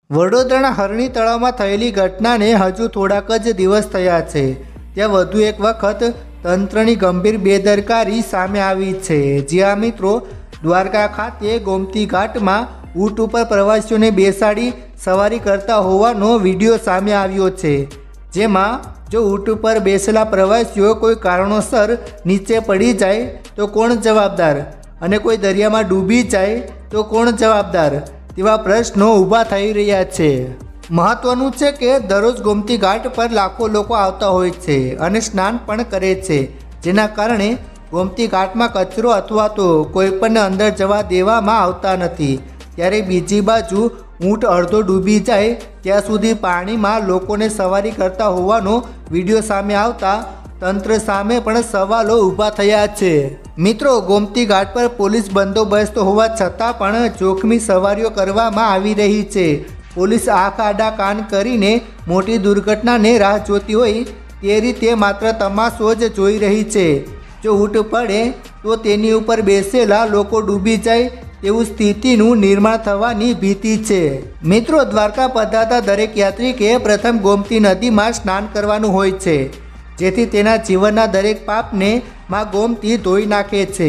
વડોદરાના હરણી તળાવમાં થયેલી ઘટનાને હજુ થોડાક જ દિવસ થયા છે ત્યાં વધુ એક વખત તંત્રની ગંભીર બેદરકારી સામે આવી છે। જ્યાં મિત્રો દ્વારકા ખાતે ગોમતી ઘાટમાં ઊંટ ઉપર પ્રવાસીઓને બેસાડી સવારી કરતા હોવાનો વિડીયો સામે આવ્યો છે। જેમાં જો ઊંટ ઉપર બેસેલા પ્રવાસીઓ કોઈ કારણોસર નીચે પડી જાય તો કોણ જવાબદાર અને કોઈ દરિયામાં ડૂબી જાય તો કોણ જવાબદાર તેવા પ્રશ્નો ઊભા થઈ રહ્યા છે। મહત્વનું છે કે દરરોજ ગોમતી ઘાટ પર લાખો લોકો આવતા હોય છે અને સ્નાન પણ કરે છે, જેના કારણે ગોમતી ઘાટમાં કચરો અથવા તો કોઈપણને અંદર જવા દેવામાં આવતા નથી। ત્યારે બીજી બાજુ ઊંટ અડધો ડૂબી જાય ત્યાં સુધી પાણીમાં લોકોને સવારી કરતા હોવાનો વિડીયો સામે આવતા તંત્ર સામે પણ સવાલો ઊભા થયા છે। મિત્રો, ગોમતી ઘાટ પર પોલીસ બંદોબસ્ત હોવા છતાં પણ જોખમી સવારીઓ કરવામાં આવી રહી છે। પોલીસ આંખ આડા કાન કરીને મોટી દુર્ઘટનાને રાહ જોતી હોય તે રીતે માત્ર તમાશો જ જોઈ રહી છે। જો ઊંટ પડે તો તેની ઉપર બેસેલા લોકો ડૂબી જાય તેવું સ્થિતિનું નિર્માણ થવાની ભીતિ છે। મિત્રો, દ્વારકા પધારતા દરેક યાત્રિકે પ્રથમ ગોમતી નદીમાં સ્નાન કરવાનું હોય છે, જેથી તેના જીવનના દરેક પાપને માં ગોમતી ધોઈ નાખે છે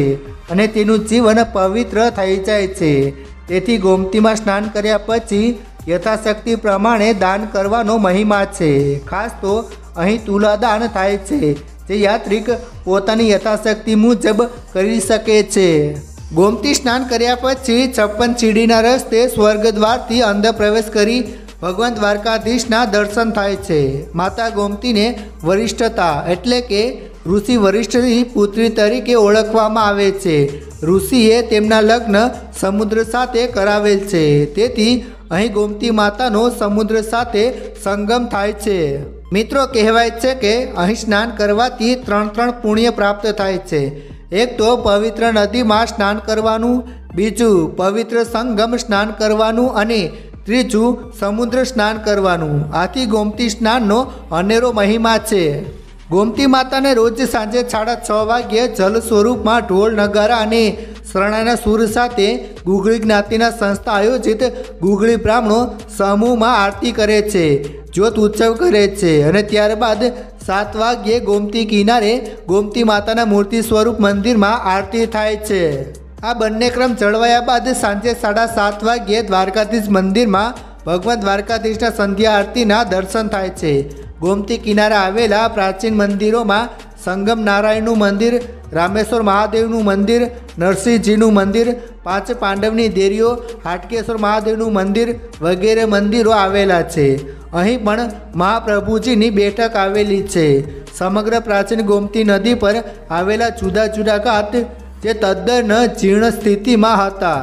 અને તેનું જીવન પવિત્ર થઈ જાય છે। તેથી ગોમતીમાં સ્નાન કર્યા પછી યથાશક્તિ પ્રમાણે દાન કરવાનો મહિમા છે। ખાસ તો અહીં તુલાદાન થાય છે, જે યાત્રિક પોતાની યથાશક્તિ મુજબ કરી શકે છે। ગોમતી સ્નાન કર્યા પછી 56 સીડીના રસ્તે સ્વર્ગદ્વારથી અંદર પ્રવેશ કરી ભગવાન દ્વારકાધીશના દર્શન થાય છે। માતા ગોમતીને વરિષ્ઠતા એટલે કે ઋષિ વરિષ્ઠની પુત્રી તરીકે ઓળખવામાં આવે છે। ઋષિએ તેમના લગ્ન સમુદ્ર સાથે કરાવેલ છે, તેથી અહીં ગોમતી માતાનો સમુદ્ર સાથે સંગમ થાય છે। મિત્રો, કહેવાય છે કે અહીં સ્નાન કરવાથી ત્રણ પુણ્ય પ્રાપ્ત થાય છે। એક તો પવિત્ર નદીમાં સ્નાન કરવાનું, બીજું પવિત્ર સંગમ સ્નાન કરવાનું અને ત્રીજું સમુદ્ર સ્નાન કરવાનું। આથી ગોમતી સ્નાનનો અનેરો મહિમા છે। ગોમતી માતાને રોજ સાંજે 6:30 વાગ્યે જલ સ્વરૂપમાં ઢોલ નગારા અને શરણાઈના સૂર સાથે ગુગળી જ્ઞાતિના સંસ્થા આયોજિત ગુગળી બ્રાહ્મણો સમૂહમાં આરતી કરે છે, જ્યોત ઉત્સવ કરે છે અને ત્યારબાદ 7 વાગ્યે ગોમતી કિનારે ગોમતી માતાના મૂર્તિ સ્વરૂપ મંદિરમાં આરતી થાય છે। આ બંને ક્રમ જળવાયા બાદ સાંજે 7:30 વાગ્યે દ્વારકાધીશ મંદિરમાં ભગવાન દ્વારકાધીશના સંધ્યા આરતીના દર્શન થાય છે। ગોમતી કિનારે આવેલા પ્રાચીન મંદિરોમાં સંગમ નારાયણનું મંદિર, રામેશ્વર મહાદેવનું મંદિર, નરસિંહજીનું મંદિર, 5 પાંડવની દેરીઓ, હાટકેશ્વર મહાદેવનું મંદિર વગેરે મંદિરો આવેલા છે। અહીં પણ મહાપ્રભુજીની બેઠક આવેલી છે। સમગ્ર પ્રાચીન ગોમતી નદી પર આવેલા જુદા જુદા ઘાટ જે તદ્દન જીર્ણ સ્થિતિમાં હતા